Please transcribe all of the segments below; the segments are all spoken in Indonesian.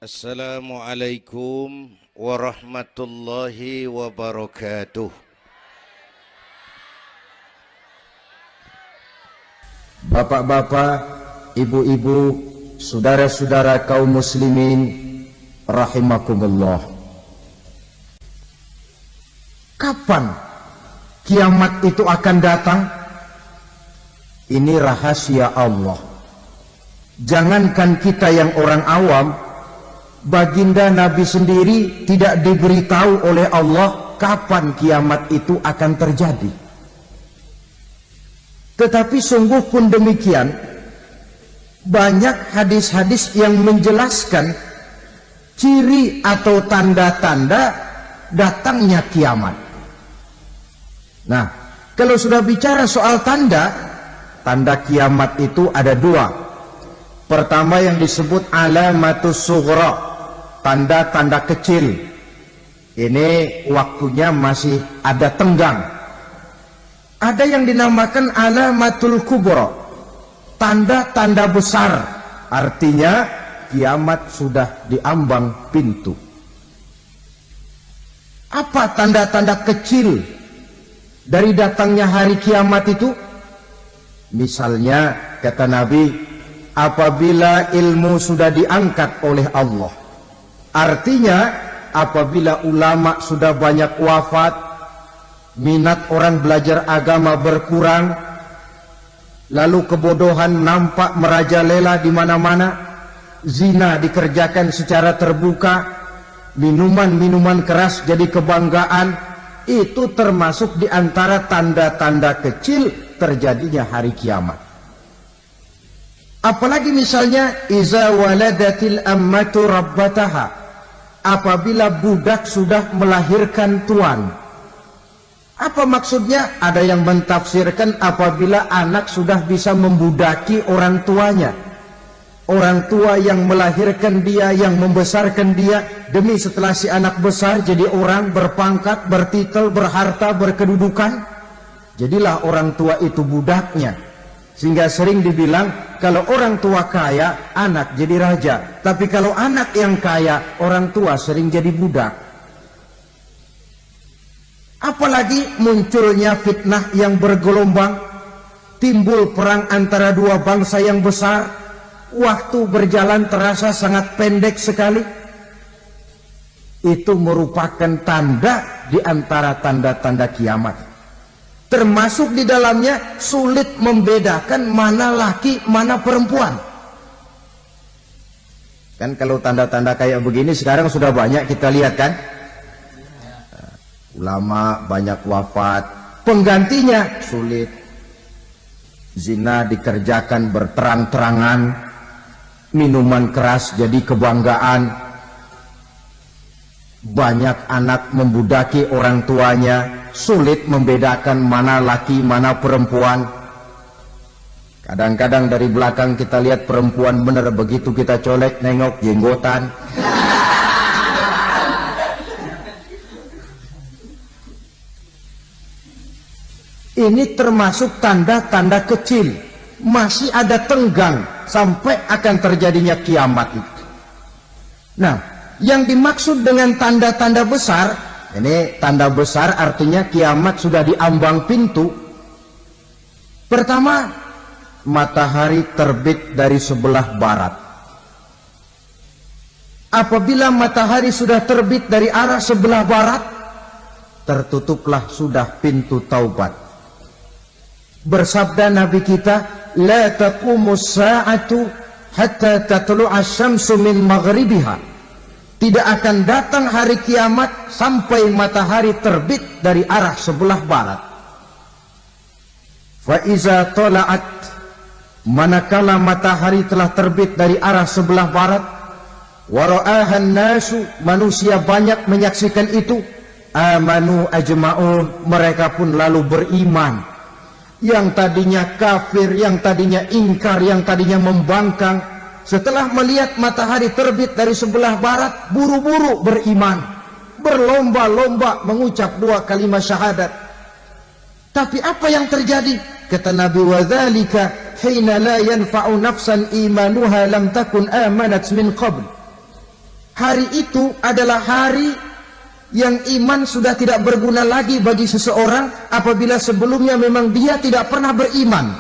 Assalamualaikum warahmatullahi wabarakatuh. Bapak-bapak, ibu-ibu, saudara-saudara kaum muslimin rahimakumullah. Kapan kiamat itu akan datang? Ini rahasia Allah. Jangankan kita yang orang awam, baginda Nabi sendiri tidak diberitahu oleh Allah kapan kiamat itu akan terjadi. Tetapi sungguh pun demikian, banyak hadis-hadis yang menjelaskan ciri atau tanda-tanda datangnya kiamat. Nah, kalau sudah bicara soal tanda kiamat itu ada dua. Pertama yang disebut alamatus sughra, tanda-tanda kecil. Ini waktunya masih ada tenggang. Ada yang dinamakan alamatul kubra, tanda-tanda besar, artinya kiamat sudah diambang pintu. Apa tanda-tanda kecil dari datangnya hari kiamat itu? Misalnya kata Nabi, apabila ilmu sudah diangkat oleh Allah, artinya apabila ulama sudah banyak wafat, minat orang belajar agama berkurang, lalu kebodohan nampak merajalela di mana-mana, zina dikerjakan secara terbuka, minuman-minuman keras jadi kebanggaan, itu termasuk di antara tanda-tanda kecil terjadinya hari kiamat. Apalagi misalnya iza waladatil ammatu rabbataha, apabila budak sudah melahirkan tuan. Apa maksudnya? Ada yang mentafsirkan apabila anak sudah bisa membudaki orang tuanya. Orang tua yang melahirkan dia, yang membesarkan dia, demi setelah si anak besar jadi orang berpangkat, bertitel, berharta, berkedudukan, jadilah orang tua itu budaknya. Sehingga sering dibilang kalau orang tua kaya, anak jadi raja. Tapi kalau anak yang kaya, orang tua sering jadi budak. Apalagi munculnya fitnah yang bergelombang, timbul perang antara dua bangsa yang besar, waktu berjalan terasa sangat pendek sekali. Itu merupakan tanda di antara tanda-tanda kiamat. Termasuk di dalamnya sulit membedakan mana laki, mana perempuan. Kan kalau tanda-tanda kayak begini sekarang sudah banyak kita lihat kan. Ulama banyak wafat, penggantinya sulit. Zina dikerjakan berterang-terangan, minuman keras jadi kebanggaan, banyak anak membudaki orang tuanya, sulit membedakan mana laki mana perempuan. Kadang-kadang dari belakang kita lihat perempuan bener, begitu kita colek nengok jenggotan. Ini termasuk tanda-tanda kecil, masih ada tenggang sampai akan terjadinya kiamat itu. Nah, yang dimaksud dengan tanda-tanda besar, ini tanda besar artinya kiamat sudah diambang pintu. Pertama, matahari terbit dari sebelah barat. Apabila matahari sudah terbit dari arah sebelah barat, tertutuplah sudah pintu taubat. Bersabda Nabi kita, la taqumus sa'atu hatta tatlu'a syamsu min maghribiha. Tidak akan datang hari kiamat sampai matahari terbit dari arah sebelah barat. Fa iza tala'at, manakala matahari telah terbit dari arah sebelah barat, wa ra'ahan nasu, manusia banyak menyaksikan itu, amanu ajma'un, mereka pun lalu beriman. Yang tadinya kafir, yang tadinya ingkar, yang tadinya membangkang, setelah melihat matahari terbit dari sebelah barat, buru-buru beriman, berlomba-lomba mengucap dua kalimat syahadat. Tapi apa yang terjadi? Kata Nabi, wadzalika hina la yanfa'u nafsan imanuha lam takun amanat min qabl. Hari itu adalah hari yang iman sudah tidak berguna lagi bagi seseorang apabila sebelumnya memang dia tidak pernah beriman.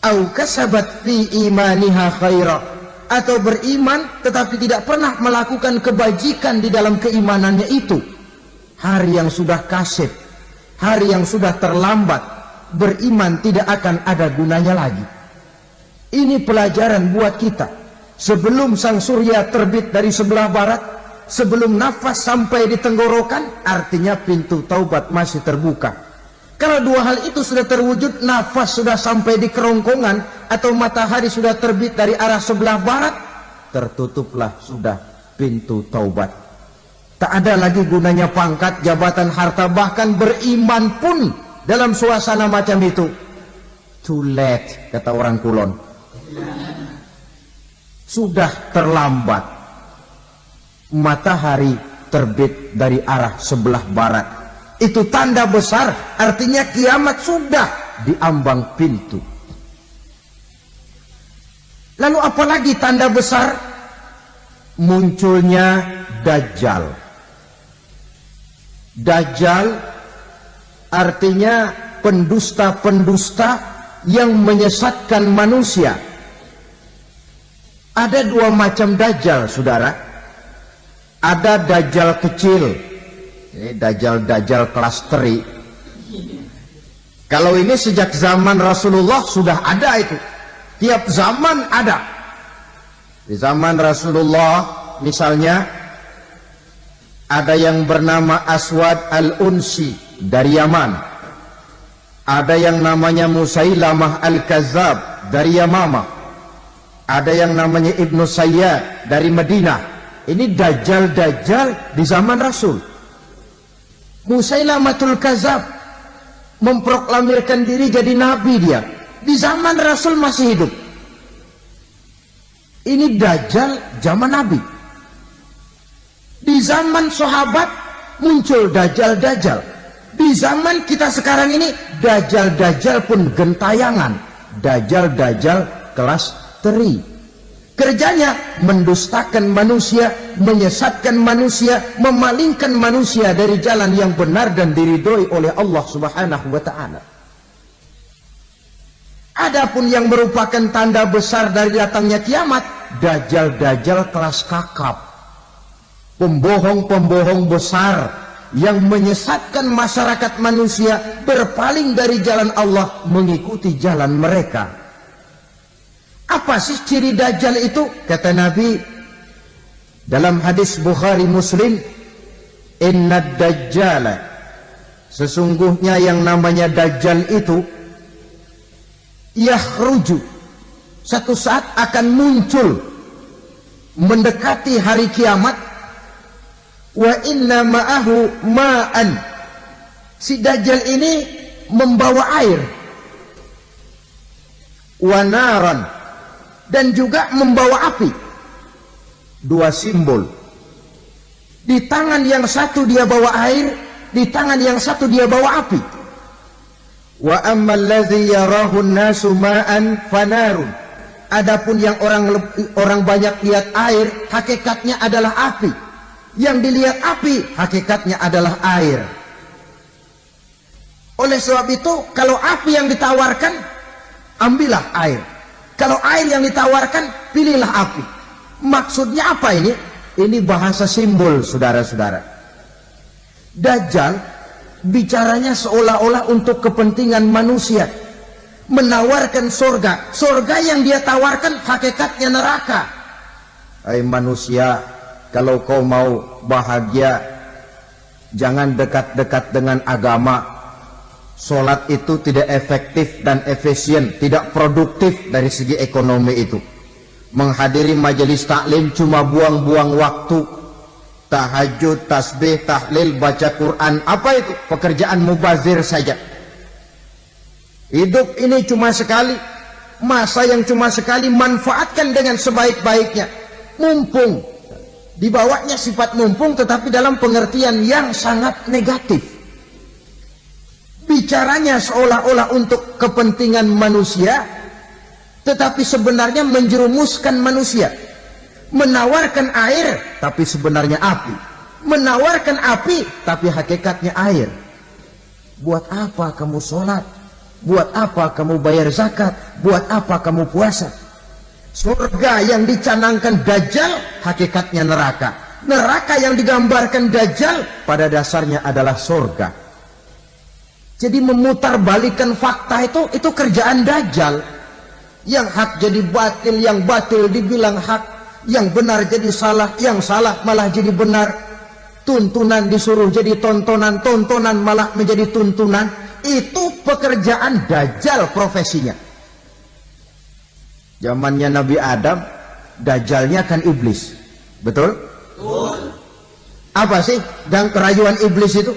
Au kasabat fi imaniha khaira, atau beriman tetapi tidak pernah melakukan kebajikan di dalam keimanannya itu. Hari yang sudah kasib, hari yang sudah terlambat, beriman tidak akan ada gunanya lagi. Ini pelajaran buat kita. Sebelum sang surya terbit dari sebelah barat, sebelum nafas sampai di tenggorokan, artinya pintu taubat masih terbuka. Kalau dua hal itu sudah terwujud, nafas sudah sampai di kerongkongan atau matahari sudah terbit dari arah sebelah barat, tertutuplah sudah pintu taubat. Tak ada lagi gunanya pangkat, jabatan, harta, bahkan beriman pun dalam suasana macam itu. Too late, kata orang Kulon. Sudah terlambat. Matahari terbit dari arah sebelah barat. Itu tanda besar, artinya kiamat sudah diambang pintu. Lalu apalagi tanda besar? Munculnya Dajjal. Dajjal artinya pendusta-pendusta yang menyesatkan manusia. Ada dua macam Dajjal, saudara. Ada Dajjal kecil, Dajjal kelas teri. Kalau ini sejak zaman Rasulullah sudah ada itu. Tiap zaman ada. Di zaman Rasulullah misalnya ada yang bernama Aswad al-Unsi dari Yaman. Ada yang namanya Musailamah al-Kazzab dari Yamamah. Ada yang namanya Ibnu Sayyad dari Madinah. Ini Dajjal di zaman Rasul. Musailamatul Kazzab memproklamirkan diri jadi nabi dia. Di zaman Rasul masih hidup. Ini Dajjal zaman Nabi. Di zaman sahabat muncul Dajjal. Di zaman kita sekarang ini Dajjal pun gentayangan. Dajjal kelas teri. Kerjanya mendustakan manusia, menyesatkan manusia, memalingkan manusia dari jalan yang benar dan diridhoi oleh Allah Subhanahu wa taala. Adapun yang merupakan tanda besar dari datangnya kiamat, Dajjal kelas kakap. Pembohong-pembohong besar yang menyesatkan masyarakat manusia berpaling dari jalan Allah mengikuti jalan mereka. Apa sih ciri Dajjal itu? Kata Nabi dalam hadis Bukhari Muslim, Innad Dajjala, sesungguhnya yang namanya Dajjal itu yakhruju, satu saat akan muncul mendekati hari kiamat. Wa inna ma'ahu ma'an, si Dajjal ini membawa air. Wa naran, dan juga membawa api. Dua simbol. Di tangan yang satu dia bawa air, di tangan yang satu dia bawa api. Wa ammal ladzi yarahu an-nasu ma'an fanarun. Adapun yang orang banyak lihat air, hakikatnya adalah api. Yang dilihat api, hakikatnya adalah air. Oleh sebab itu, kalau api yang ditawarkan, ambillah air. Kalau air yang ditawarkan, pilihlah api. Maksudnya apa ini? Ini bahasa simbol, saudara-saudara. Dajjal bicaranya seolah-olah untuk kepentingan manusia. Menawarkan surga. Surga yang dia tawarkan hakikatnya neraka. Hai manusia, kalau kau mau bahagia, jangan dekat-dekat dengan agama. Sholat itu tidak efektif dan efisien, tidak produktif dari segi ekonomi itu. Menghadiri majelis taklim cuma buang-buang waktu. Tahajud, tasbih, tahlil, baca Quran, apa itu? Pekerjaan mubazir saja. Hidup ini cuma sekali. Masa yang cuma sekali, manfaatkan dengan sebaik-baiknya. Mumpung. Dibawanya sifat mumpung, tetapi dalam pengertian yang sangat negatif. Bicaranya seolah-olah untuk kepentingan manusia, tetapi sebenarnya menjerumuskan manusia, Menawarkan air tapi sebenarnya api, menawarkan api tapi hakikatnya air. Buat apa kamu sholat? Buat apa kamu bayar zakat? Buat apa kamu puasa? Surga yang dicanangkan Dajjal hakikatnya neraka. Neraka yang digambarkan Dajjal pada dasarnya adalah surga. Jadi memutarbalikkan fakta itu kerjaan Dajjal. Yang hak jadi batil, yang batil dibilang hak, yang benar jadi salah, yang salah malah jadi benar. Tuntunan disuruh jadi tontonan, tontonan malah menjadi tuntunan. Itu pekerjaan Dajjal profesinya. Zamannya Nabi Adam, Dajjalnya kan iblis. Betul? Betul. Apa sih dan kerayuan iblis itu?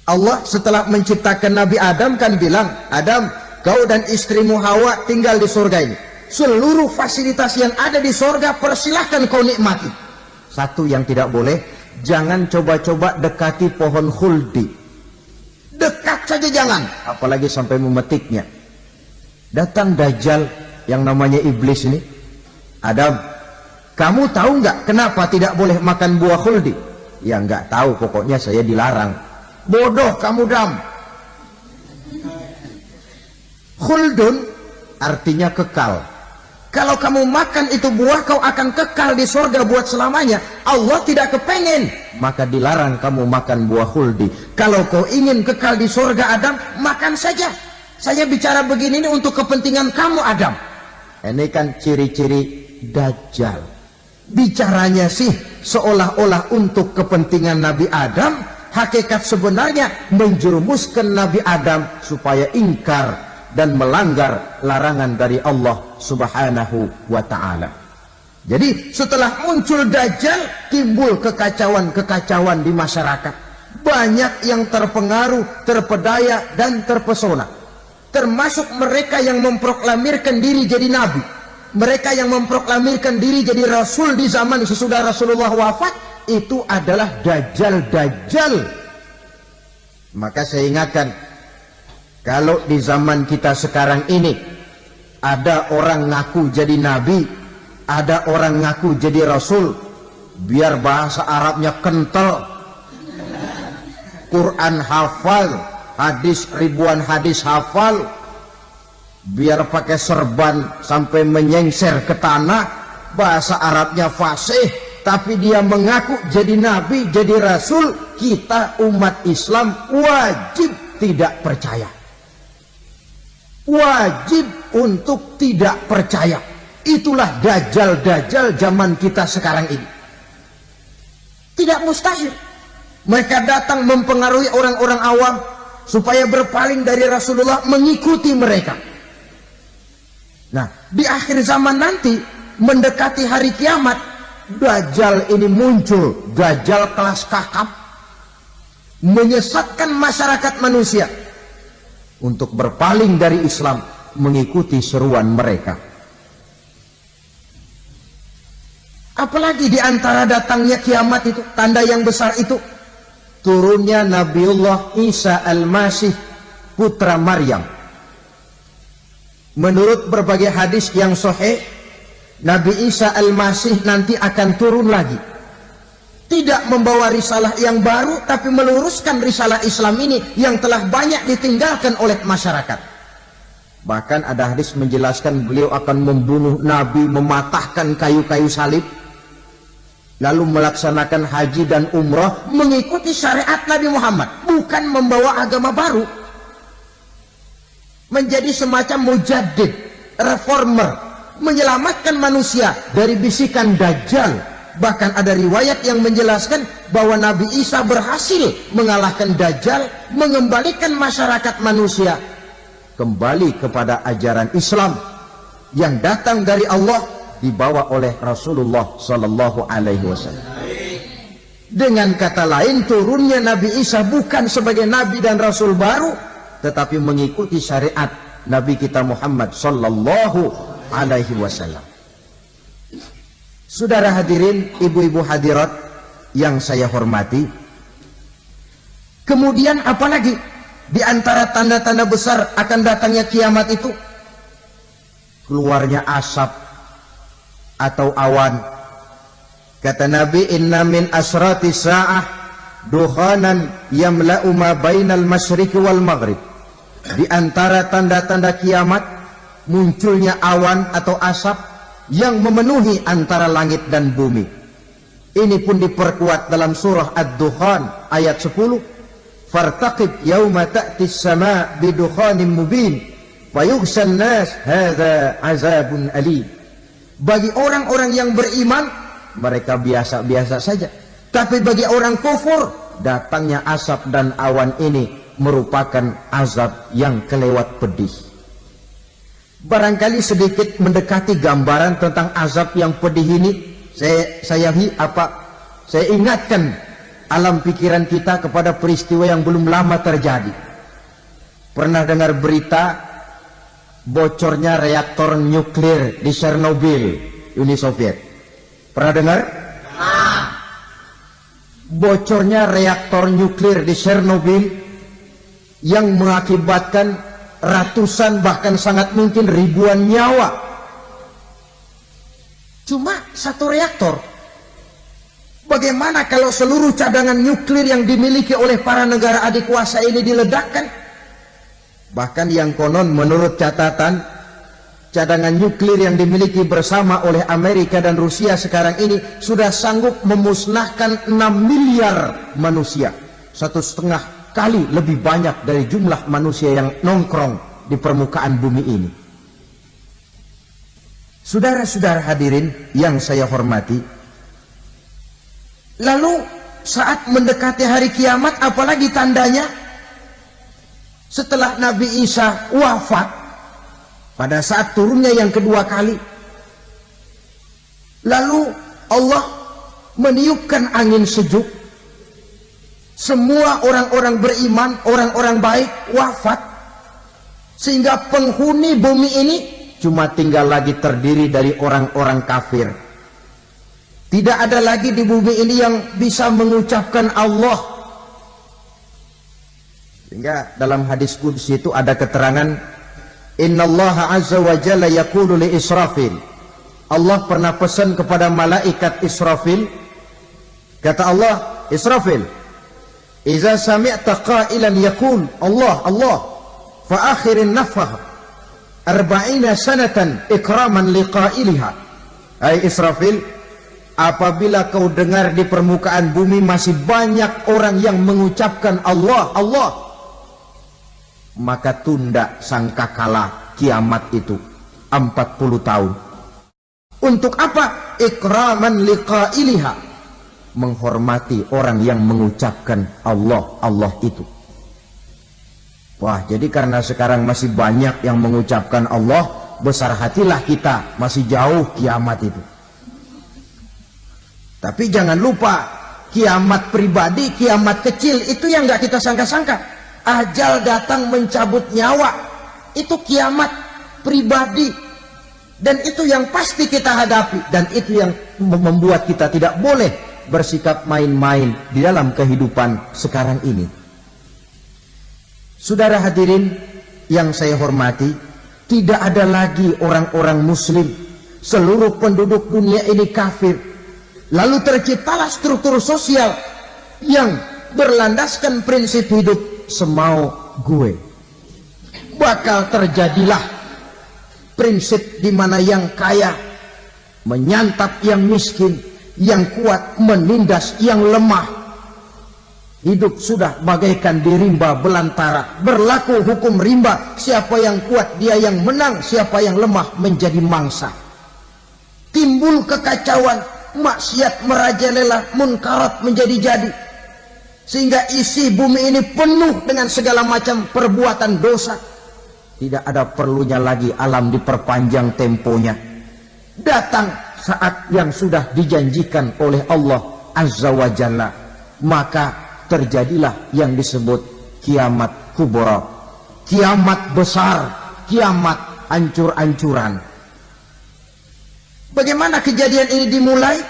Allah setelah menciptakan Nabi Adam kan bilang, Adam, kau dan istrimu Hawa tinggal di surga ini. Seluruh fasilitas yang ada di surga persilahkan kau nikmati. Satu yang tidak boleh, jangan coba-coba dekati pohon khuldi. Dekat saja jangan, apalagi sampai memetiknya. Datang Dajjal yang namanya iblis ini. Adam, kamu tahu nggak kenapa tidak boleh makan buah khuldi? Ya nggak tahu, pokoknya saya dilarang. Bodoh kamu, Dam. Khuldun artinya kekal. Kalau kamu makan itu buah, kau akan kekal di surga buat selamanya. Allah tidak kepengen, maka dilarang kamu makan buah khuldi. Kalau kau ingin kekal di surga, Adam, makan saja. Saya bicara begini ini untuk kepentingan kamu, Adam. Ini kan ciri-ciri Dajjal. Bicaranya sih seolah-olah untuk kepentingan Nabi Adam. Hakikat sebenarnya menjerumuskan Nabi Adam supaya ingkar dan melanggar larangan dari Allah Subhanahu wa ta'ala. Jadi setelah muncul Dajjal, timbul kekacauan-kekacauan di masyarakat. Banyak yang terpengaruh, terpedaya dan terpesona. Termasuk mereka yang memproklamirkan diri jadi nabi. Mereka yang memproklamirkan diri jadi rasul di zaman sesudah Rasulullah wafat. Itu adalah Dajjal-Dajjal. Maka saya ingatkan, kalau di zaman kita sekarang ini ada orang ngaku jadi nabi, ada orang ngaku jadi rasul, biar bahasa Arabnya kental, Quran hafal, hadis ribuan hadis hafal, biar pakai serban sampai menyengser ke tanah, bahasa Arabnya fasih, tapi dia mengaku jadi nabi, jadi rasul, kita umat Islam wajib tidak percaya. Wajib untuk tidak percaya. Itulah Dajjal-Dajjal zaman kita sekarang ini. Tidak mustahil mereka datang mempengaruhi orang-orang awam supaya berpaling dari Rasulullah, mengikuti mereka. Nah, di akhir zaman nanti, mendekati hari kiamat, Dajjal ini muncul, Dajjal kelas kakap, menyesatkan masyarakat manusia untuk berpaling dari Islam, mengikuti seruan mereka. Apalagi di antara datangnya kiamat itu, tanda yang besar itu, turunnya Nabiullah Isa Al-Masih, putra Maryam. Menurut berbagai hadis yang sahih, Nabi Isa Al-Masih nanti akan turun lagi. Tidak membawa risalah yang baru, tapi meluruskan risalah Islam ini yang telah banyak ditinggalkan oleh masyarakat. Bahkan ada hadis menjelaskan beliau akan membunuh Nabi, mematahkan kayu-kayu salib, lalu melaksanakan haji dan umrah mengikuti syariat Nabi Muhammad, bukan membawa agama baru. Menjadi semacam mujaddid, reformer, menyelamatkan manusia dari bisikan Dajjal. Bahkan ada riwayat yang menjelaskan bahwa Nabi Isa berhasil mengalahkan Dajjal, mengembalikan masyarakat manusia kembali kepada ajaran Islam yang datang dari Allah, dibawa oleh Rasulullah Sallallahu Alaihi Wasallam. Dengan kata lain, turunnya Nabi Isa bukan sebagai Nabi dan Rasul baru, tetapi mengikuti syariat Nabi kita Muhammad Sallallahu Alaihi Wasallam. Saudara hadirin, ibu-ibu hadirat yang saya hormati, kemudian apalagi di antara tanda-tanda besar akan datangnya kiamat itu? Keluarnya asap, atau awan. Kata Nabi, inna min asrati sa'ah dukhanan yamla'u ma bainal masyriqi wal maghrib. Di antara tanda-tanda kiamat munculnya awan atau asap yang memenuhi antara langit dan bumi. Ini pun diperkuat dalam surah Ad-Dukhan ayat 10. Fartaqib yauma ta'ti as-sama' bidukhanin mubin fayughshan nas hadza azabun alim. Bagi orang-orang yang beriman, mereka biasa-biasa saja. Tapi bagi orang kufur, datangnya asap dan awan ini merupakan azab yang kelewat pedih. Barangkali sedikit mendekati gambaran tentang azab yang pedih ini, saya ingatkan alam pikiran kita kepada peristiwa yang belum lama terjadi. Pernah dengar berita bocornya reaktor nuklir di Chernobyl, Uni Soviet? Pernah dengar? Bocornya reaktor nuklir di Chernobyl yang mengakibatkan ratusan bahkan sangat mungkin ribuan nyawa. Cuma satu reaktor. Bagaimana kalau seluruh cadangan nuklir yang dimiliki oleh para negara adikuasa ini diledakkan? Bahkan yang konon menurut catatan, cadangan nuklir yang dimiliki bersama oleh Amerika dan Rusia sekarang ini sudah sanggup memusnahkan 6 miliar manusia. 1,5 kali lebih banyak dari jumlah manusia yang nongkrong di permukaan bumi ini. Saudara-saudara hadirin yang saya hormati, lalu saat mendekati hari kiamat, apalagi tandanya? Setelah Nabi Isa wafat, pada saat turunnya yang kedua kali, lalu Allah meniupkan angin sejuk. Semua orang-orang beriman, orang-orang baik wafat, sehingga penghuni bumi ini cuma tinggal lagi terdiri dari orang-orang kafir. Tidak ada lagi di bumi ini yang bisa mengucapkan Allah. Sehingga dalam hadis qudsi itu ada keterangan, innallaha azza wa jalla yaqulu li Israfil. Allah pernah pesan kepada malaikat Israfil. Kata Allah, Israfil, iza sami'ta qailan yaqul Allah Allah fa akhirin nafah 40 sanatan ikraman liqailiha. Hai Israfil, apabila kau dengar di permukaan bumi masih banyak orang yang mengucapkan Allah Allah, maka tunda sangkakala kiamat itu 40 tahun. Untuk apa? Ikraman liqailiha, menghormati orang yang mengucapkan Allah Allah itu. Wah, jadi karena sekarang masih banyak yang mengucapkan Allah, besar hatilah kita, masih jauh kiamat itu. Tapi jangan lupa, kiamat pribadi, kiamat kecil itu yang nggak kita sangka-sangka. Ajal datang mencabut nyawa, itu kiamat pribadi, dan itu yang pasti kita hadapi, dan itu yang membuat kita tidak boleh bersikap main-main di dalam kehidupan sekarang ini. Saudara hadirin yang saya hormati, tidak ada lagi orang-orang muslim. Seluruh penduduk dunia ini kafir. Lalu terciptalah struktur sosial yang berlandaskan prinsip hidup semau gue. Bakal terjadilah prinsip di mana yang kaya menyantap yang miskin, yang kuat menindas yang lemah. Hidup sudah bagaikan di rimba belantara. Berlaku hukum rimba, siapa yang kuat dia yang menang, siapa yang lemah menjadi mangsa. Timbul kekacauan, maksiat merajalela, munkarat menjadi-jadi, sehingga isi bumi ini penuh dengan segala macam perbuatan dosa. Tidak ada perlunya lagi alam diperpanjang temponya. Datang saat yang sudah dijanjikan oleh Allah Azza wa Jalla, maka terjadilah yang disebut kiamat kubra, kiamat besar, kiamat hancur-hancuran. Bagaimana kejadian ini dimulai?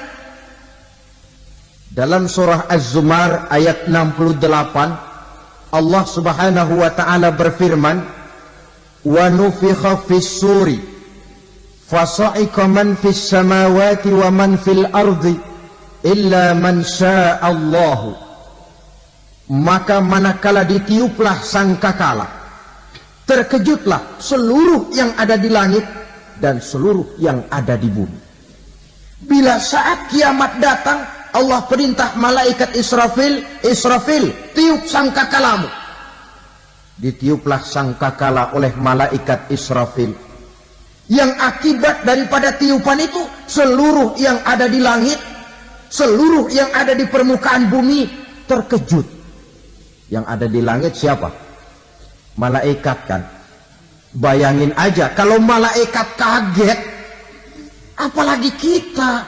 Dalam surah Az-Zumar ayat 68, Allah Subhanahu wa taala berfirman, "Wa nufikha fis-suri fasa'iqa man fis samawati wa man fil ardi illa man sya'allahu. Maka manakala ditiuplah sangkakala, terkejutlah seluruh yang ada di langit dan seluruh yang ada di bumi. Bila saat kiamat datang, Allah perintah malaikat Israfil, Israfil, tiup sangkakalamu. Ditiuplah sangkakala oleh malaikat Israfil. Yang akibat daripada tiupan itu, seluruh yang ada di langit, seluruh yang ada di permukaan bumi terkejut. Yang ada di langit siapa? Malaikat kan. Bayangin aja kalau malaikat kaget, apalagi kita.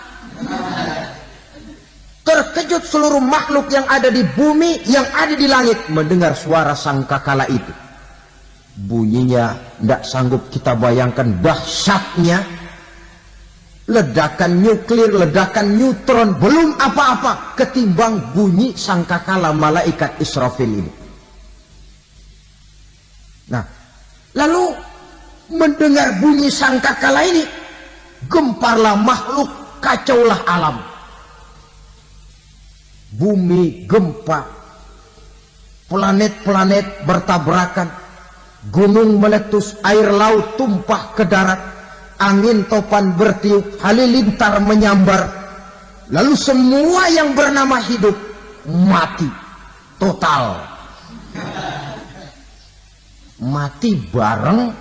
Terkejut seluruh makhluk yang ada di bumi, yang ada di langit mendengar suara sangkakala itu. Bunyinya tidak sanggup kita bayangkan dahsyatnya. Ledakan nuklir, ledakan neutron, belum apa-apa ketimbang bunyi sangkakala malaikat Israfil ini. Nah, lalu mendengar bunyi sangkakala ini, gemparlah makhluk, kacaulah alam. Bumi gempa, planet-planet bertabrakan, gunung meletus, air laut tumpah ke darat, angin topan bertiup, halilintar menyambar. Lalu semua yang bernama hidup mati total. Mati bareng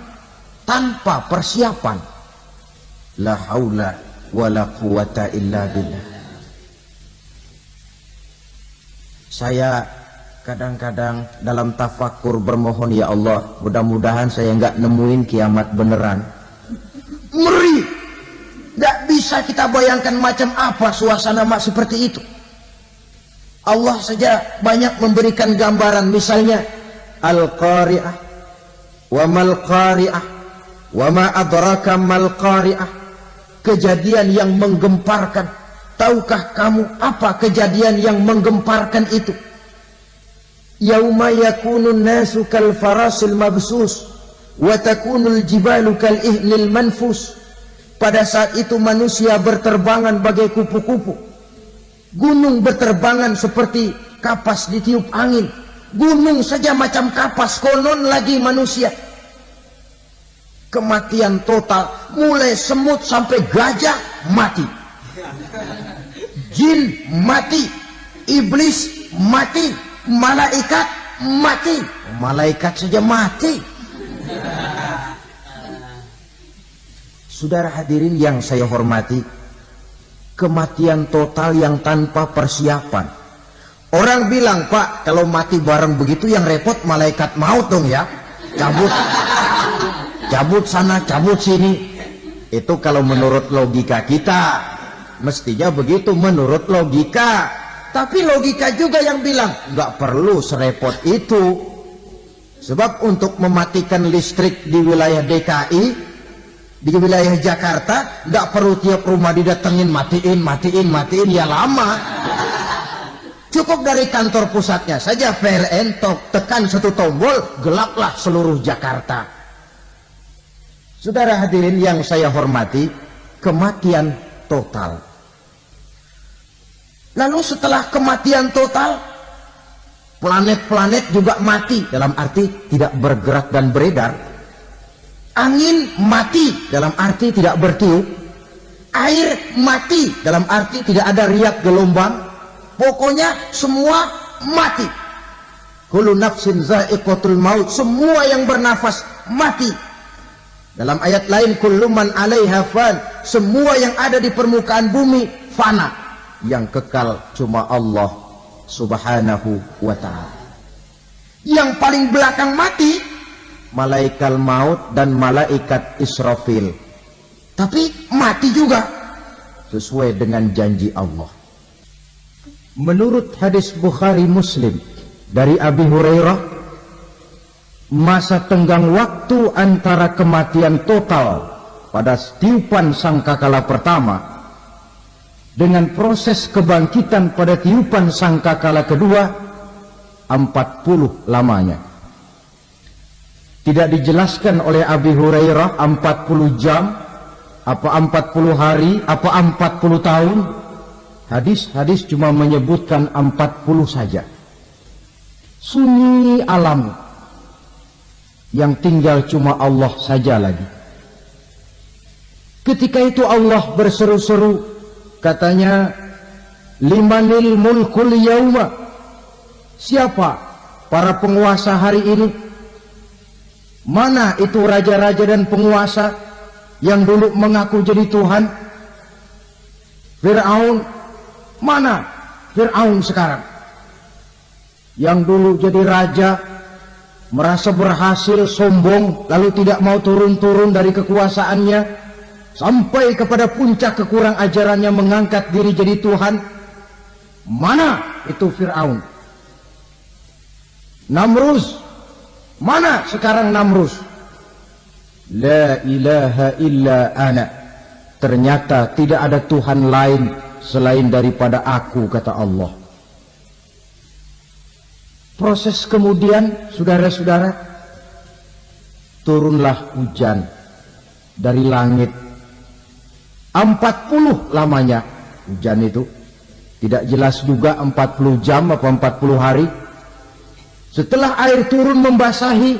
tanpa persiapan. La haula wala quwata illa billah. Saya kadang-kadang dalam tafakur bermohon, ya Allah, mudah-mudahan saya nggak nemuin kiamat beneran. Ngeri, nggak bisa kita bayangkan macam apa suasana seperti itu. Allah saja banyak memberikan gambaran, misalnya Al-Qari'ah, wa mal qari'ah, wa ma adraka mal qari'ah. Kejadian yang menggemparkan. Tahukah kamu apa kejadian yang menggemparkan itu? Yauma yakunun nasu kal farasil mabsus wa takunul jibalu kal ihnil manfus. Pada saat itu manusia berterbangan bagai kupu-kupu, gunung berterbangan seperti kapas ditiup angin. Gunung saja macam kapas, konon lagi manusia. Kematian total, mulai semut sampai gajah mati, jin mati, iblis mati, malaikat mati. Malaikat saja mati. Saudara hadirin yang saya hormati, kematian total yang tanpa persiapan. Orang bilang, Pak, kalau mati bareng begitu yang repot malaikat maut dong ya. Cabut sana, cabut sini. Itu kalau menurut logika kita, mestinya begitu menurut logika. Tapi logika juga yang bilang nggak perlu serepot itu. Sebab untuk mematikan listrik di wilayah DKI, di wilayah Jakarta, nggak perlu tiap rumah didatengin matiin, ya lama. Cukup dari kantor pusatnya saja PLN, tekan satu tombol, gelaplah seluruh Jakarta. Saudara hadirin yang saya hormati, kematian total. Lalu setelah kematian total, planet-planet juga mati, dalam arti tidak bergerak dan beredar. Angin mati, dalam arti tidak bertiup. Air mati, dalam arti tidak ada riak gelombang. Pokoknya semua mati. Kullu nafsin za'iqatul maut, semua yang bernafas mati. Dalam ayat lain, kullu man 'alaiha fan, semua yang ada di permukaan bumi fana. Yang kekal cuma Allah Subhanahu wa ta'ala. Yang paling belakang mati malaikat maut dan malaikat Israfil. Tapi mati juga sesuai dengan janji Allah. Menurut hadis Bukhari Muslim dari Abi Hurairah, masa tenggang waktu antara kematian total pada tiupan sangkakala pertama dengan proses kebangkitan pada tiupan sangkakala kedua 40 lamanya. Tidak dijelaskan oleh Abi Hurairah 40 jam apa 40 hari, apa 40 tahun. Hadis-hadis cuma menyebutkan 40 saja. Sunyi alam, yang tinggal cuma Allah saja lagi. Ketika itu Allah berseru-seru, katanya, limanil mulkul yauma, siapa para penguasa hari ini? Mana itu raja-raja dan penguasa yang dulu mengaku jadi Tuhan? Fir'aun, mana Fir'aun sekarang? Yang dulu jadi raja, merasa berhasil, sombong, lalu tidak mau turun-turun dari kekuasaannya, sampai kepada puncak kekurang ajarannya mengangkat diri jadi Tuhan. Mana itu Fir'aun? Namrus, mana sekarang Namrus? La ilaha illa ana, ternyata tidak ada Tuhan lain selain daripada aku, kata Allah. Proses kemudian, saudara-saudara, turunlah hujan dari langit. 40 lamanya hujan itu, tidak jelas juga 40 jam apa 40 hari. Setelah air turun membasahi,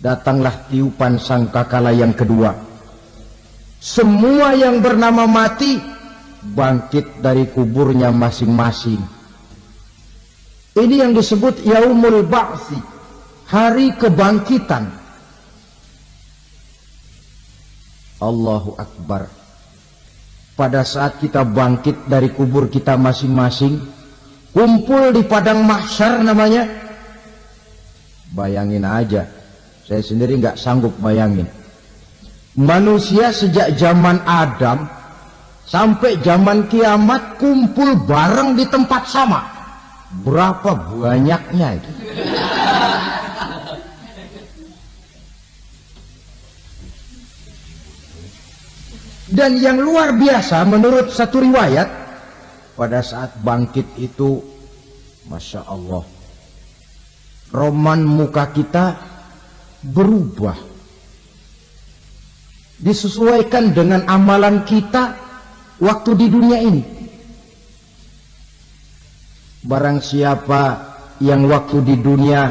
datanglah tiupan sangkakala yang kedua. Semua yang bernama mati bangkit dari kuburnya masing-masing. Ini yang disebut Yaumul Ba'thi, hari kebangkitan. Allahu Akbar. Pada saat kita bangkit dari kubur kita masing-masing, kumpul di padang mahsyar namanya. Bayangin aja, saya sendiri nggak sanggup bayangin. Manusia sejak zaman Adam sampai zaman kiamat kumpul bareng di tempat sama. Berapa banyaknya itu? Dan yang luar biasa menurut satu riwayat, pada saat bangkit itu, Masya Allah, roman muka kita berubah, disesuaikan dengan amalan kita waktu di dunia ini. Barang siapa yang waktu di dunia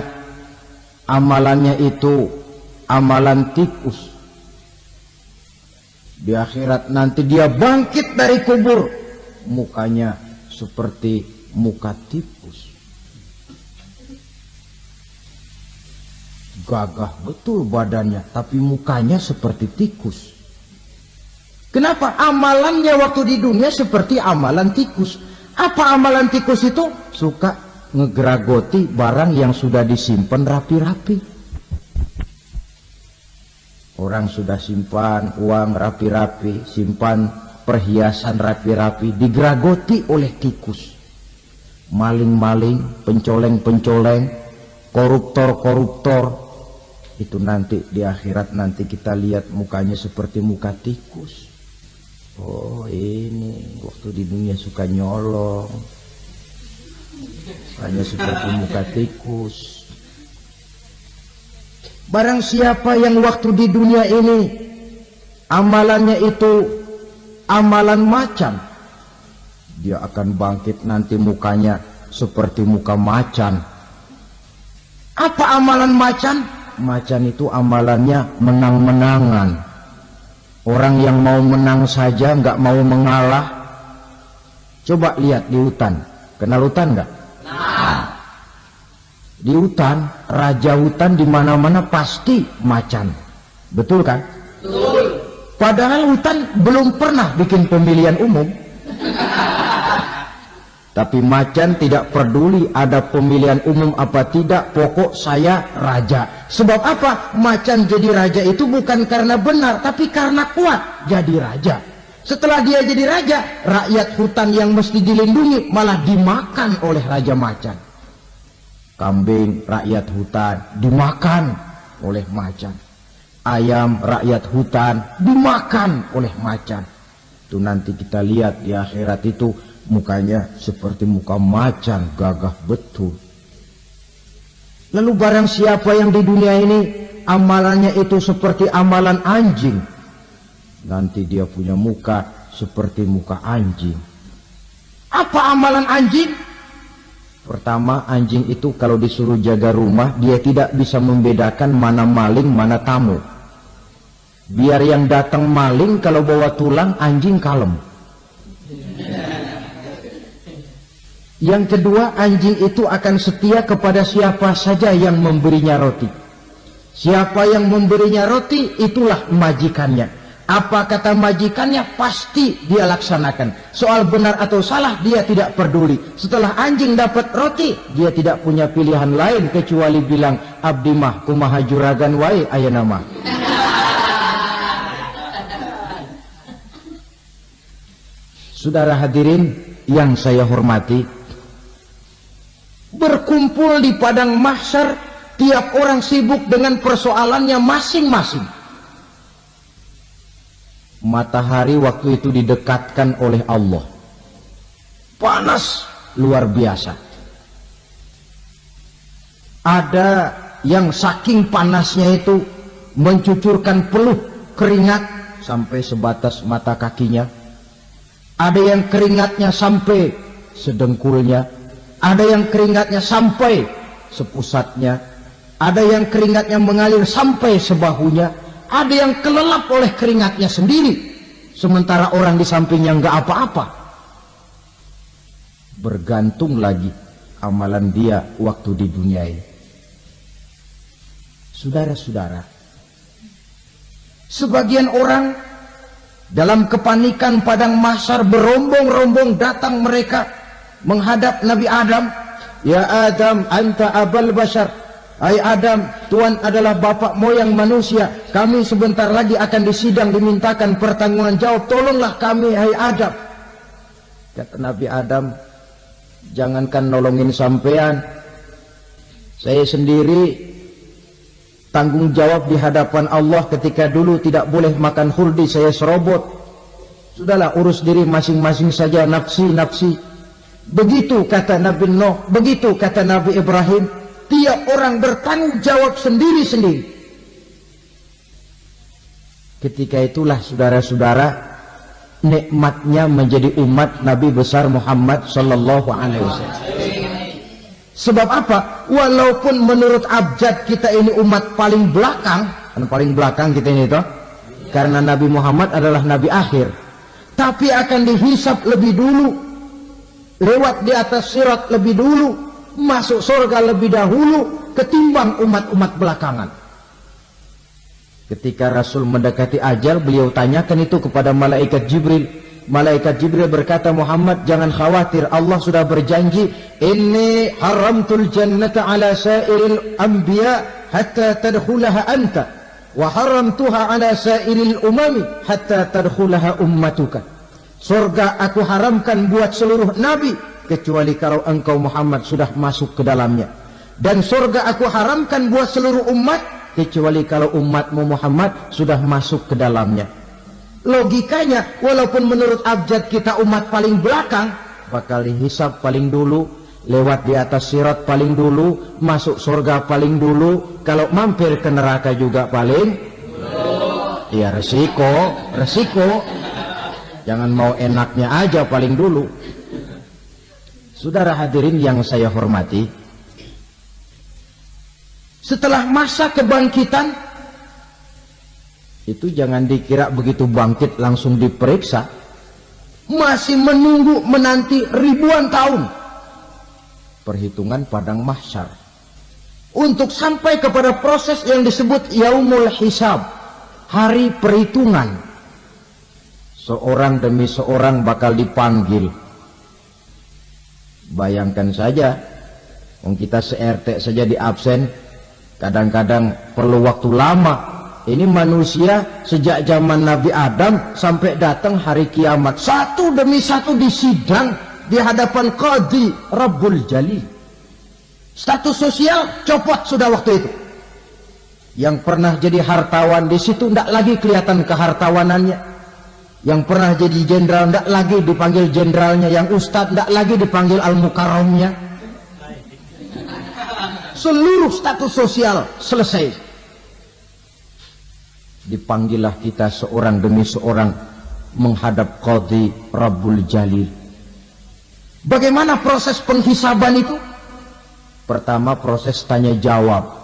amalannya itu amalan tikus, di akhirat nanti dia bangkit dari kubur, mukanya seperti muka tikus. Gagah betul badannya, tapi mukanya seperti tikus. Kenapa? Amalannya waktu di dunia seperti amalan tikus. Apa amalan tikus itu? Suka ngegeragoti barang yang sudah disimpan rapi-rapi. Orang sudah simpan uang rapi-rapi, simpan perhiasan rapi-rapi, digeragoti oleh tikus. Maling-maling, pencoleng-pencoleng, koruptor-koruptor. Itu nanti di akhirat nanti kita lihat mukanya seperti muka tikus. Oh, ini waktu di dunia suka nyolong, hanya seperti muka tikus. Barang siapa yang waktu di dunia ini amalannya itu amalan macan, dia akan bangkit nanti mukanya seperti muka macan. Apa amalan macan? Macan itu amalannya menang-menangan. Orang yang mau menang saja, nggak mau mengalah. Coba lihat di hutan. Kenal hutan nggak? Nah, di hutan, raja hutan di mana-mana pasti macan. Betul kan? Betul. Padahal hutan belum pernah bikin pemilihan umum. Tapi macan tidak peduli ada pemilihan umum apa tidak, pokok saya raja. Sebab apa? Macan jadi raja itu bukan karena benar, tapi karena kuat jadi raja. Setelah dia jadi raja, rakyat hutan yang mesti dilindungi malah dimakan oleh raja macan. Kambing rakyat hutan dimakan oleh macan. Ayam rakyat hutan dimakan oleh macan. Itu nanti kita lihat di akhirat itu mukanya seperti muka macan, gagah betul. Lalu barang siapa yang di dunia ini amalannya itu seperti amalan anjing, Nanti dia punya muka seperti muka anjing. Apa amalan anjing? Pertama, anjing itu kalau disuruh jaga rumah, dia tidak bisa membedakan mana maling, mana tamu. Biar yang datang maling, kalau bawa tulang, anjing kalem. Yang kedua, anjing itu akan setia kepada siapa saja yang memberinya roti. Siapa yang memberinya roti, itulah majikannya. Apa kata majikannya, pasti dia laksanakan. Soal benar atau salah, dia tidak peduli. Setelah anjing dapat roti, dia tidak punya pilihan lain kecuali bilang, abdi mah kumaha juragan wae ayeuna mah. Saudara hadirin yang saya hormati, berkumpul di padang mahsyar, tiap orang sibuk dengan persoalannya masing-masing. Matahari waktu itu didekatkan oleh Allah, panas luar biasa. Ada yang saking panasnya itu mencucurkan peluh keringat sampai sebatas mata kakinya. Ada yang keringatnya sampai sedengkulnya, ada yang keringatnya sampai sepusatnya, ada yang keringatnya mengalir sampai sebahunya, ada yang kelelap oleh keringatnya sendiri, sementara orang di sampingnya nggak apa-apa. Bergantung lagi amalan dia waktu di dunia ini. Saudara-saudara, sebagian orang dalam kepanikan padang mahsyar berombong-rombong datang mereka menghadap Nabi Adam. Ya Adam, anta abal bashar. Hai Adam, Tuhan adalah bapak moyang manusia. Kami sebentar lagi akan disidang, dimintakan pertanggungan jawab. Tolonglah kami, hai Adam. Kata Nabi Adam, jangankan nolongin sampean, saya sendiri tanggung jawab di hadapan Allah ketika dulu tidak boleh makan khuldi, saya serobot. Sudahlah, urus diri masing-masing saja, nafsi. Begitu kata Nabi Nuh, begitu kata Nabi Ibrahim. Tiap orang bertanggung jawab sendiri-sendiri. Ketika itulah saudara-saudara, nikmatnya menjadi umat Nabi besar Muhammad sallallahu alaihi wasallam. Sebab apa? Walaupun menurut abjad kita ini umat paling belakang, kan paling belakang kita ini toh, karena Nabi Muhammad adalah Nabi akhir, tapi akan dihisap lebih dulu, lewat di atas sirat lebih dulu, masuk surga lebih dahulu ketimbang umat-umat belakangan. Ketika Rasul mendekati ajal, beliau tanyakan itu kepada malaikat Jibril. Malaikat Jibril berkata, Muhammad jangan khawatir, Allah sudah berjanji, inni haramtul jannata ala sairil anbiya hatta tadkhulaha anta wa haramtuha ala sairil umami hatta tadkhulaha ummatuka. Surga aku haramkan buat seluruh nabi kecuali kalau engkau Muhammad sudah masuk ke dalamnya, dan surga aku haramkan buat seluruh umat kecuali kalau umatmu Muhammad sudah masuk ke dalamnya. Logikanya, walaupun menurut abjad kita umat paling belakang, bakal dihisab paling dulu, lewat di atas sirat paling dulu, masuk surga paling dulu, kalau mampir ke neraka juga paling dulu. Ya resiko. Jangan mau enaknya aja paling dulu. Saudara hadirin yang saya hormati, setelah masa kebangkitan itu jangan dikira begitu bangkit langsung diperiksa, masih menunggu menanti ribuan tahun perhitungan padang mahsyar untuk sampai kepada proses yang disebut yaumul hisab, hari perhitungan. Seorang demi seorang bakal dipanggil. Bayangkan saja, kita se-RT saja di absen, kadang-kadang perlu waktu lama. Ini manusia sejak zaman Nabi Adam sampai datang hari kiamat, satu demi satu disidang di hadapan Qadhi Rabbul Jalil. Status sosial copot sudah waktu itu. Yang pernah jadi hartawan di situ tidak lagi kelihatan kehartawanannya. Yang pernah jadi jenderal tidak lagi dipanggil jenderalnya. Yang ustadz tidak lagi dipanggil al-mukarramnya. Seluruh status sosial selesai. dipanggillah kita seorang demi seorang menghadap Qadhi Rabbul Jalil. Bagaimana proses penghisaban itu? Pertama, proses tanya jawab.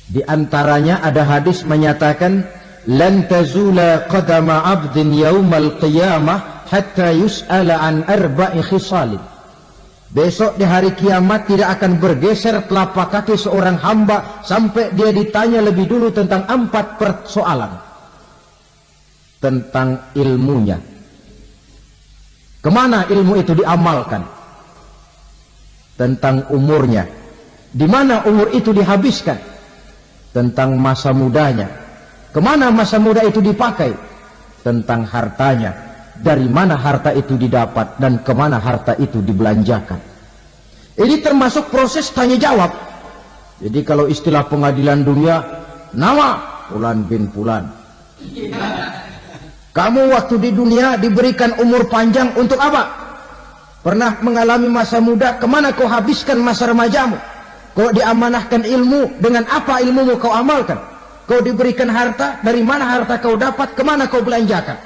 Di antaranya ada hadis menyatakan, lan tazula qadama 'abdin yaumal qiyamah hatta yus'ala an arba'i khisalin. Besok di hari kiamat tidak akan bergeser telapak kaki seorang hamba sampai dia ditanya lebih dulu tentang 4 persoalan. Tentang ilmunya. Kemana ilmu itu diamalkan? Tentang umurnya. Di mana umur itu dihabiskan? Tentang masa mudanya. Kemana masa muda itu dipakai? Tentang hartanya. Dari mana harta itu didapat dan kemana harta itu dibelanjakan. Ini termasuk proses tanya jawab. Jadi kalau istilah pengadilan dunia, nama Fulan bin Fulan. Kamu waktu di dunia diberikan umur panjang untuk apa? Pernah mengalami masa muda, kemana kau habiskan masa remajamu? Kau diamanahkan ilmu, dengan apa ilmumu kau amalkan? Kau diberikan harta, dari mana harta kau dapat, kemana kau belanjakan?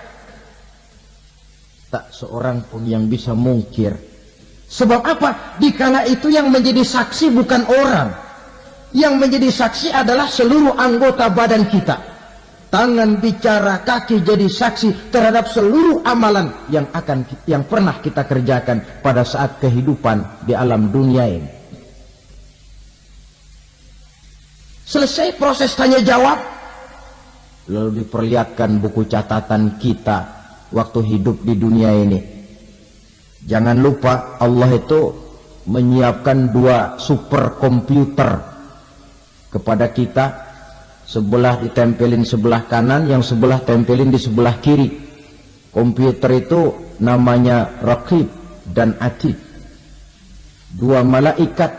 Tak seorang pun yang bisa mungkir. Sebab apa? Dikala itu yang menjadi saksi bukan orang. Yang menjadi saksi adalah seluruh anggota badan kita. Tangan bicara, kaki jadi saksi terhadap seluruh amalan yang pernah kita kerjakan pada saat kehidupan di alam dunia ini. Selesai proses tanya jawab, lalu diperlihatkan buku catatan kita waktu hidup di dunia ini. Jangan lupa Allah itu menyiapkan 2 superkomputer kepada kita. Sebelah ditempelin sebelah kanan, yang sebelah tempelin di sebelah kiri. Komputer itu namanya Raqib dan Atid. 2 malaikat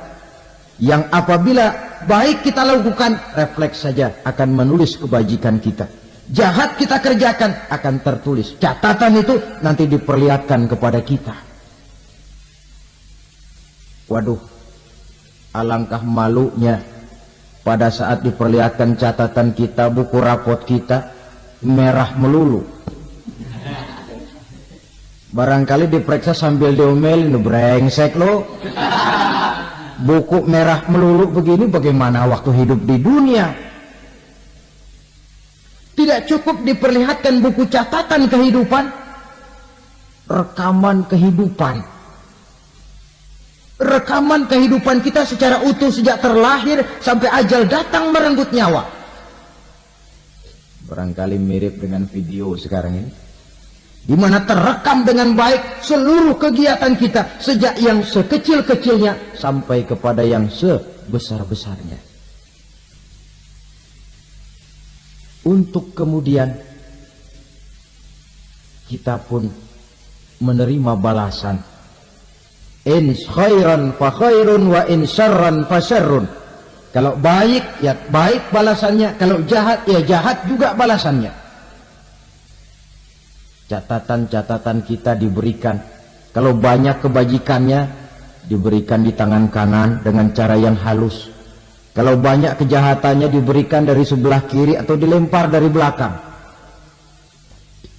yang apabila baik kita lakukan, refleks saja akan menulis kebajikan kita. Jahat kita kerjakan, akan tertulis. Catatan itu nanti diperlihatkan kepada kita. Waduh, alangkah malunya pada saat diperlihatkan catatan kita, buku rapot kita merah melulu. Barangkali diperiksa sambil diomelin, brengsek lo. Buku merah melulu begini, bagaimana waktu hidup di dunia? Tidak cukup diperlihatkan buku catatan kehidupan, rekaman kehidupan. Rekaman kehidupan kita secara utuh sejak terlahir sampai ajal datang merenggut nyawa. Barangkali mirip dengan video sekarang ini, di mana terekam dengan baik seluruh kegiatan kita sejak yang sekecil-kecilnya sampai kepada yang sebesar-besarnya. Untuk kemudian kita pun menerima balasan. In khairan fa khairun wa in syarran fa syarrun. Kalau baik ya baik balasannya, kalau jahat ya jahat juga balasannya. Catatan-catatan kita diberikan. Kalau banyak kebajikannya diberikan di tangan kanan dengan cara yang halus. Kalau banyak kejahatannya diberikan dari sebelah kiri atau dilempar dari belakang.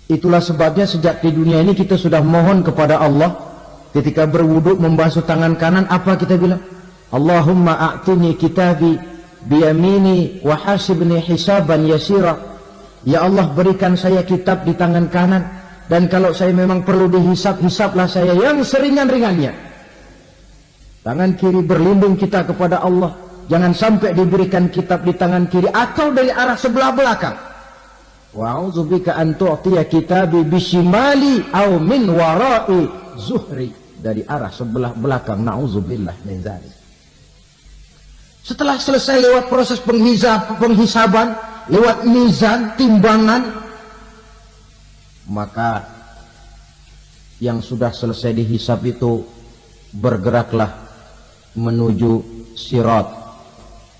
Itulah sebabnya sejak di dunia ini kita sudah mohon kepada Allah. Ketika berwudu membasuh tangan kanan, apa kita bilang? Allahumma a'tini kitabi biyamini wa hasibni hisaban yasira. Ya Allah, berikan saya kitab di tangan kanan, dan kalau saya memang perlu dihisab, hisablah saya yang seringan-ringannya. Tangan kiri berlindung kita kepada Allah. Jangan sampai diberikan kitab di tangan kiri atau dari arah sebelah belakang. Wa'udzubika an tu'tiya kitabi bishimali aw min wara'i zuhri. Dari arah sebelah belakang. Na'udzubillah min dzalik. Setelah selesai lewat proses penghisaban, lewat mizan, timbangan, maka yang sudah selesai dihisab itu bergeraklah menuju sirat,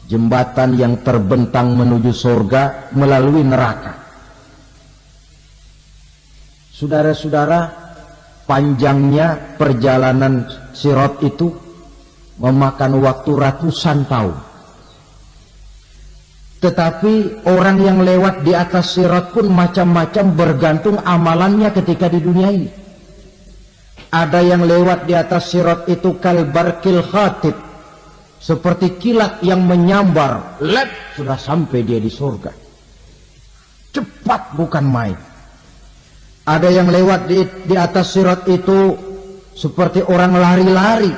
jembatan yang terbentang menuju surga melalui neraka. Saudara-saudara, panjangnya perjalanan sirat itu memakan waktu ratusan tahun. Tetapi orang yang lewat di atas sirat pun macam-macam, bergantung amalannya ketika di dunia ini. Ada yang lewat di atas sirat itu kalbarkil khatib, seperti kilat yang menyambar, lep, sudah sampai dia di surga. Cepat bukan main. Ada yang lewat di atas sirat itu seperti orang lari-lari.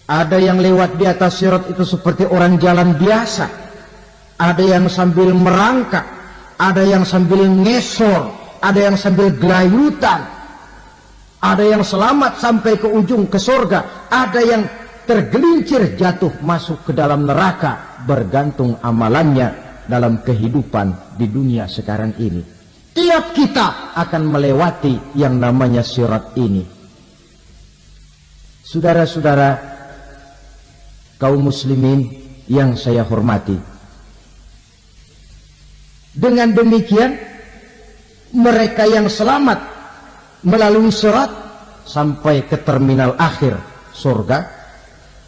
Ada yang lewat di atas sirat itu seperti orang jalan biasa. Ada yang sambil merangkak, ada yang sambil ngesor, ada yang sambil gelayutan, ada yang selamat sampai ke ujung ke surga, ada yang tergelincir jatuh masuk ke dalam neraka, bergantung amalannya dalam kehidupan di dunia sekarang ini. Tiap kita akan melewati yang namanya sirat ini. Saudara-saudara kaum muslimin yang saya hormati, dengan demikian mereka yang selamat melalui sirat sampai ke terminal akhir surga,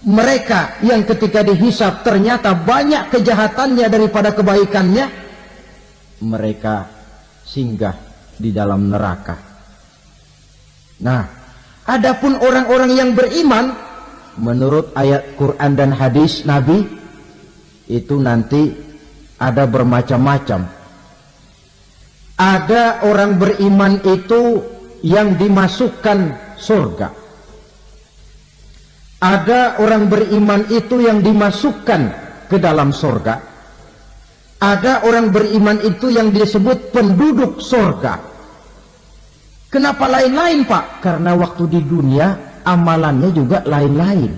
mereka yang ketika dihisab ternyata banyak kejahatannya daripada kebaikannya, mereka singgah di dalam neraka. Nah, adapun orang-orang yang beriman menurut ayat Quran dan hadis Nabi itu nanti ada bermacam-macam. Ada orang beriman itu yang dimasukkan surga. Ada orang beriman itu yang dimasukkan ke dalam surga. Ada orang beriman itu yang disebut penduduk surga. Kenapa lain-lain, Pak? Karena waktu di dunia amalannya juga lain-lain.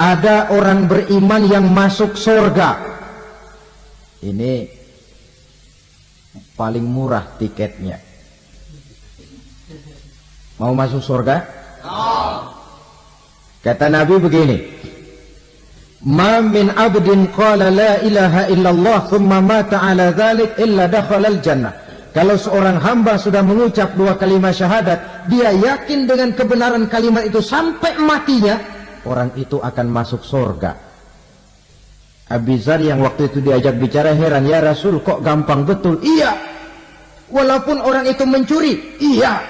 Ada orang beriman yang masuk surga. Ini paling murah tiketnya. Mau masuk surga? Kata Nabi begini, ma min abdin qala la ilaha illallah thumma mata ala dhalik illa dakhala al-jannah. Kalau seorang hamba sudah mengucap dua kalimat syahadat, dia yakin dengan kebenaran kalimat itu sampai matinya, orang itu akan masuk surga. Abi Dzar yang waktu itu diajak bicara heran, ya Rasul kok gampang betul? Iya. Walaupun orang itu mencuri, iya.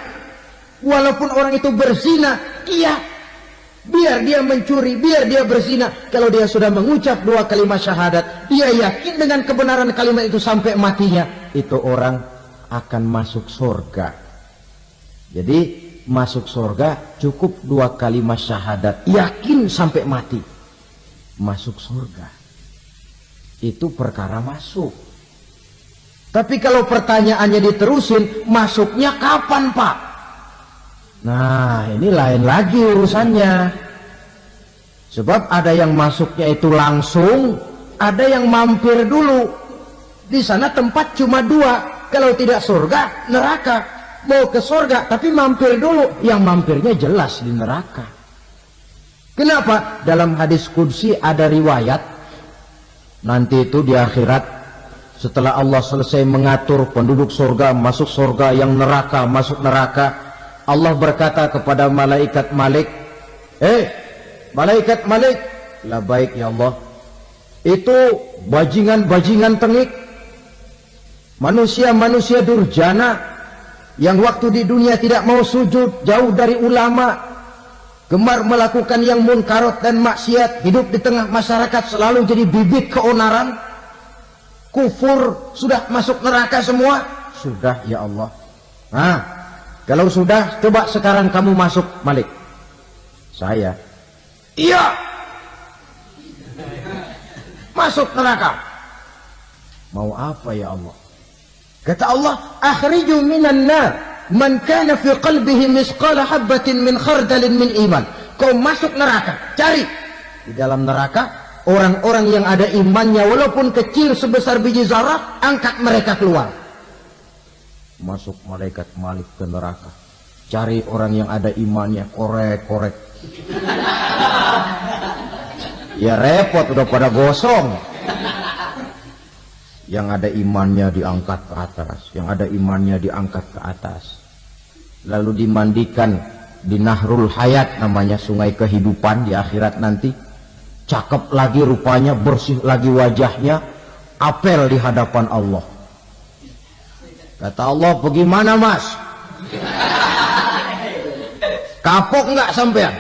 Walaupun orang itu berzina, iya. Biar dia mencuri, biar dia berzina, kalau dia sudah mengucap dua kalimat syahadat, dia yakin dengan kebenaran kalimat itu sampai matinya, itu orang akan masuk surga. Jadi masuk surga cukup dua kalimat syahadat, yakin sampai mati, masuk surga. Itu perkara masuk. Tapi kalau pertanyaannya diterusin, masuknya kapan, Pak? Nah, ini lain lagi urusannya. Sebab ada yang masuknya itu langsung, ada yang mampir dulu. Di sana tempat cuma dua. Kalau tidak surga, neraka. Mau ke surga, tapi mampir dulu. Yang mampirnya jelas di neraka. Kenapa? Dalam hadis qudsi ada riwayat, nanti itu di akhirat, setelah Allah selesai mengatur penduduk surga masuk surga, yang neraka masuk neraka, Allah berkata kepada malaikat Malik, malaikat Malik, labaik ya Allah, itu bajingan-bajingan tengik, manusia-manusia durjana yang waktu di dunia tidak mau sujud, jauh dari ulama, gemar melakukan yang munkarat dan maksiat, hidup di tengah masyarakat selalu jadi bibit keonaran, kufur, sudah masuk neraka semua. Sudah ya Allah. Nah, kalau sudah, coba sekarang kamu masuk, Malik. Saya, iya, masuk neraka. Mau apa ya Allah? Kata Allah, akhriju minan nar man kana fi qalbihi misqala habatin min khardalin min iman. Kau masuk neraka, cari di dalam neraka orang-orang yang ada imannya walaupun kecil sebesar biji zarah, angkat mereka keluar. Masuk malaikat Malik ke neraka, cari orang yang ada imannya, korek-korek. Ya repot, udah pada gosong. Yang ada imannya diangkat ke atas, yang ada imannya diangkat ke atas, lalu dimandikan di Nahrul Hayat, namanya sungai kehidupan di akhirat nanti. cakep lagi rupanya, bersih lagi wajahnya, apel di hadapan Allah. Kata Allah, bagaimana mas? Kapok nggak sampean?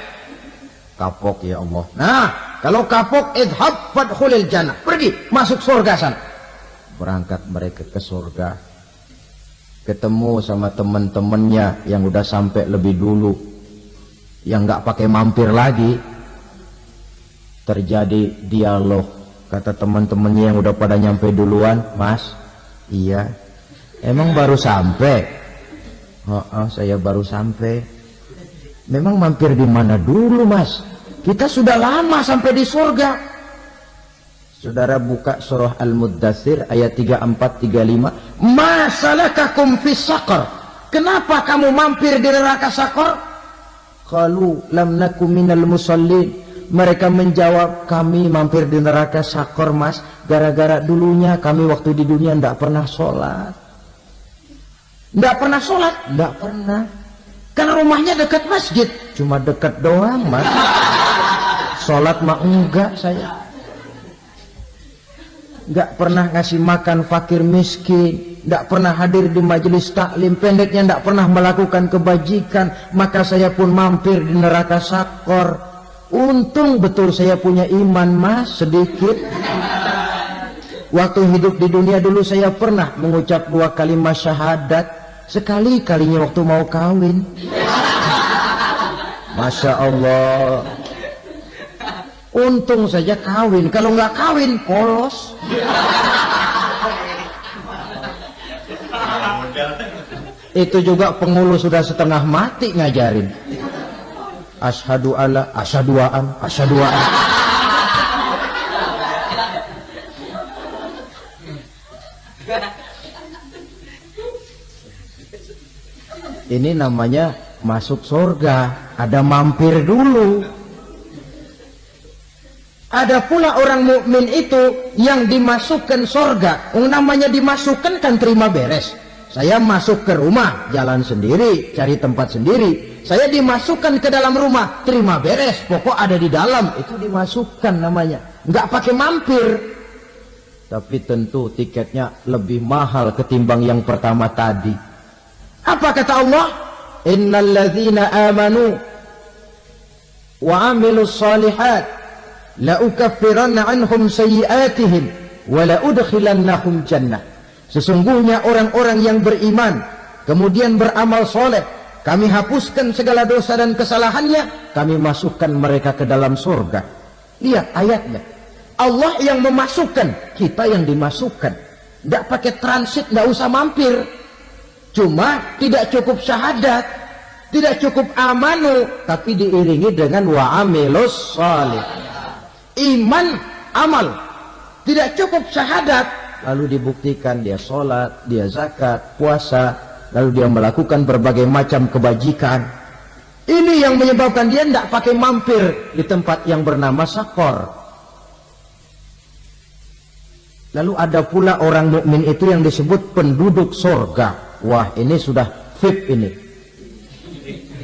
Kapok ya Allah. Nah, kalau kapok, idhab fadkhulil jannah, pergi masuk surga sana. Berangkat mereka ke surga, ketemu sama teman-temannya yang udah sampai lebih dulu, yang nggak pakai mampir lagi. Terjadi dialog. Kata teman-temannya yang udah pada nyampe duluan, mas, iya, emang baru sampai? Oh, saya baru sampai. Memang mampir di mana dulu mas? Kita sudah lama sampai di surga. Saudara buka surah Al-Muddathir ayat 34-35. Ma salakakum fis saqar? Kenapa kamu mampir di neraka Saqar? Qalu lam nakum minal musallin. Mereka menjawab, kami mampir di neraka Saqar mas, gara-gara dulunya kami waktu di dunia tidak pernah sholat. Tidak pernah sholat? Tidak pernah. Karena rumahnya dekat masjid. Cuma dekat doang mas. Sholat mah enggak saya. Enggak pernah ngasih makan fakir miskin. Enggak pernah hadir di majelis taklim. Pendeknya enggak pernah melakukan kebajikan. Maka saya pun mampir di neraka Saqar. Untung betul saya punya iman mas, sedikit. Waktu hidup di dunia dulu saya pernah mengucap 2 kalimat syahadat. Sekali-kalinya waktu mau kawin. Masya Allah. Untung saja kawin. Kalau nggak kawin, polos. Itu juga pengulu sudah setengah mati ngajarin. Asyhadu alla, asyaduaan, asyaduaan. Ini namanya masuk surga, ada mampir dulu. Ada pula orang mukmin itu yang dimasukkan surga. Namanya dimasukkan kan terima beres. Saya masuk ke rumah, jalan sendiri, cari tempat sendiri. Saya dimasukkan ke dalam rumah, terima beres, pokok ada di dalam, itu dimasukkan namanya. Nggak pakai mampir. Tapi tentu tiketnya lebih mahal ketimbang yang pertama tadi. Apa kata Allah? Innal ladzina amanu wa amilus shalihat la ukaffiranna anhum sayyi'atihim wa la udkhilannahum jannah. Sesungguhnya orang-orang yang beriman kemudian beramal soleh, kami hapuskan segala dosa dan kesalahannya, kami masukkan mereka ke dalam surga. Lihat ayatnya. Allah yang memasukkan, kita yang dimasukkan. Tidak pakai transit, tidak usah mampir. Cuma tidak cukup syahadat, tidak cukup amanu, tapi diiringi dengan wa'amilus salih. Iman, amal. Tidak cukup syahadat, lalu dibuktikan dia sholat, dia zakat, puasa, lalu dia melakukan berbagai macam kebajikan. Ini yang menyebabkan dia tidak pakai mampir di tempat yang bernama Saqar. Lalu ada pula orang mukmin itu yang disebut penduduk surga. Wah, ini sudah VIP ini.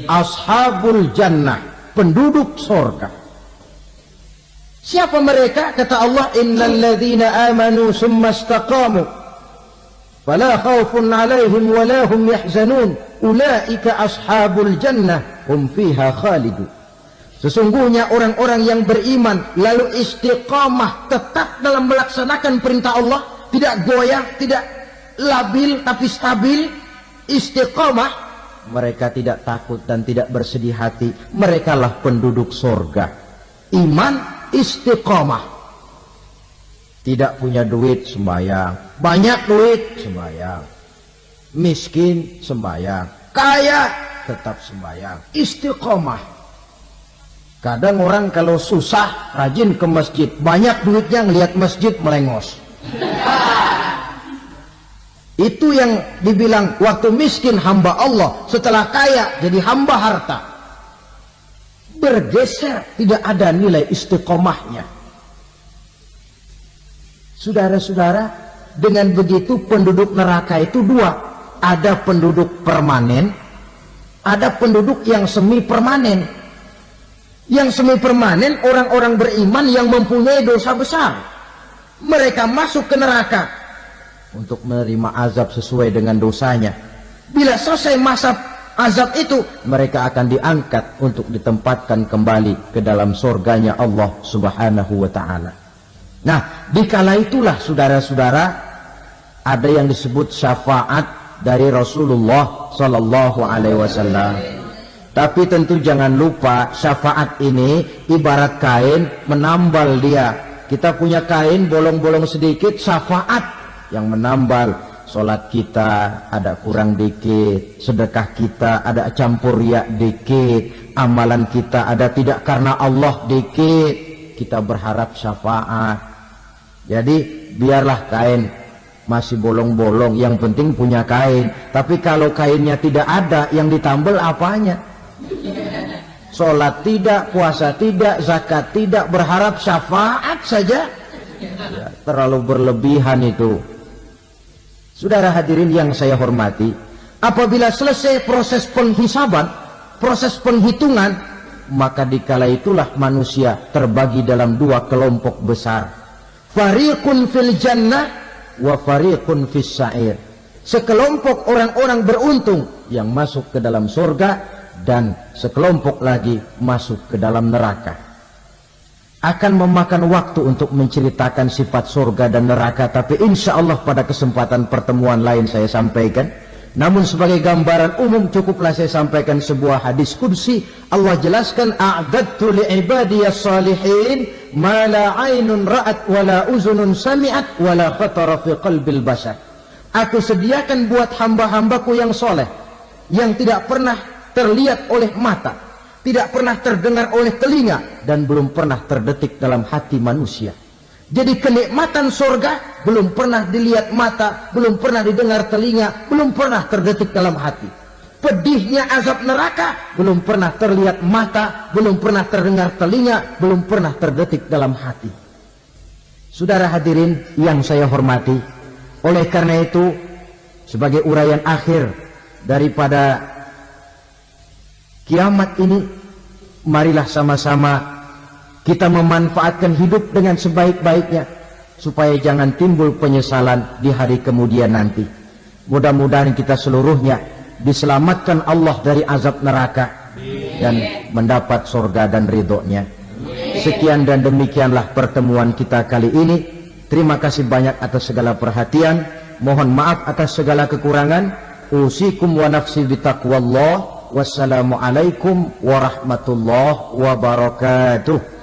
Ashabul jannah, penduduk surga. Siapa mereka? Kata Allah, innal ladzina amanu summa istaqamu fala khaufun 'alaihim wa la hum yahzanun ulaika ashabul jannah hum fiha khalidun. Sesungguhnya orang-orang yang beriman lalu istiqamah, tetap dalam melaksanakan perintah Allah, tidak goyah, tidak labil tapi stabil, istiqamah, mereka tidak takut dan tidak bersedih hati. Merekalah penduduk surga. Iman, istiqamah. Tidak punya duit, sembahyang. Banyak duit, sembahyang. Miskin, sembahyang. Kaya, tetap sembahyang. Istiqamah. Kadang orang kalau susah rajin ke masjid, banyak duitnya, ngelihat masjid melengos. Itu yang dibilang waktu miskin hamba Allah, setelah kaya jadi hamba harta. Bergeser, tidak ada nilai istiqomahnya. Saudara-saudara, dengan begitu penduduk neraka itu dua. Ada penduduk permanen, ada penduduk yang semi permanen. Yang semi permanen orang-orang beriman yang mempunyai dosa besar. Mereka masuk ke neraka untuk menerima azab sesuai dengan dosanya. Bila selesai masa azab itu, mereka akan diangkat untuk ditempatkan kembali ke dalam surganya Allah Subhanahu wa ta'ala. Nah, dikala itulah saudara-saudara, ada yang disebut syafaat dari Rasulullah Sallallahu Alaihi Wasallam. Tapi tentu jangan lupa, syafaat ini ibarat kain menambal dia. Kita punya kain bolong-bolong sedikit, syafaat yang menambal. Sholat kita ada kurang dikit, sedekah kita ada campur riak dikit, amalan kita ada tidak karena Allah dikit, kita berharap syafaat. Jadi biarlah kain masih bolong-bolong, yang penting punya kain. Tapi kalau kainnya tidak ada, yang ditambal apanya? Sholat tidak, puasa tidak, zakat tidak, berharap syafaat saja, ya, terlalu berlebihan itu. Saudara hadirin yang saya hormati, apabila selesai proses penghisaban, proses penghitungan, maka dikala itulah manusia terbagi dalam dua kelompok besar. Fariqun fil jannah wa fariqun fis sa'ir. Sekelompok orang-orang beruntung yang masuk ke dalam surga, dan sekelompok lagi masuk ke dalam neraka. Akan memakan waktu untuk menceritakan sifat surga dan neraka, tapi insya Allah pada kesempatan pertemuan lain saya sampaikan. Namun sebagai gambaran umum cukuplah saya sampaikan sebuah hadis qudsi. Allah jelaskan, a'dadtu li'ibadiyas salihin ma la aynun ra'at wa la uzunun sami'at wa la khatara fi qalbil bashar. Aku sediakan buat hamba-hambaku yang soleh, yang tidak pernah terlihat oleh mata, tidak pernah terdengar oleh telinga, dan belum pernah terdetik dalam hati manusia. Jadi kenikmatan surga belum pernah dilihat mata, belum pernah didengar telinga, belum pernah terdetik dalam hati. Pedihnya azab neraka belum pernah terlihat mata, belum pernah terdengar telinga, belum pernah terdetik dalam hati. Saudara hadirin yang saya hormati, oleh karena itu sebagai uraian akhir daripada kiamat ini, marilah sama-sama kita memanfaatkan hidup dengan sebaik-baiknya, supaya jangan timbul penyesalan di hari kemudian nanti. Mudah-mudahan kita seluruhnya diselamatkan Allah dari azab neraka dan mendapat surga dan ridhonya. Sekian dan demikianlah pertemuan kita kali ini. Terima kasih banyak atas segala perhatian. Mohon maaf atas segala kekurangan. Usikum wa nafsi bitaqwallah. Wassalamualaikum warahmatullahi wabarakatuh.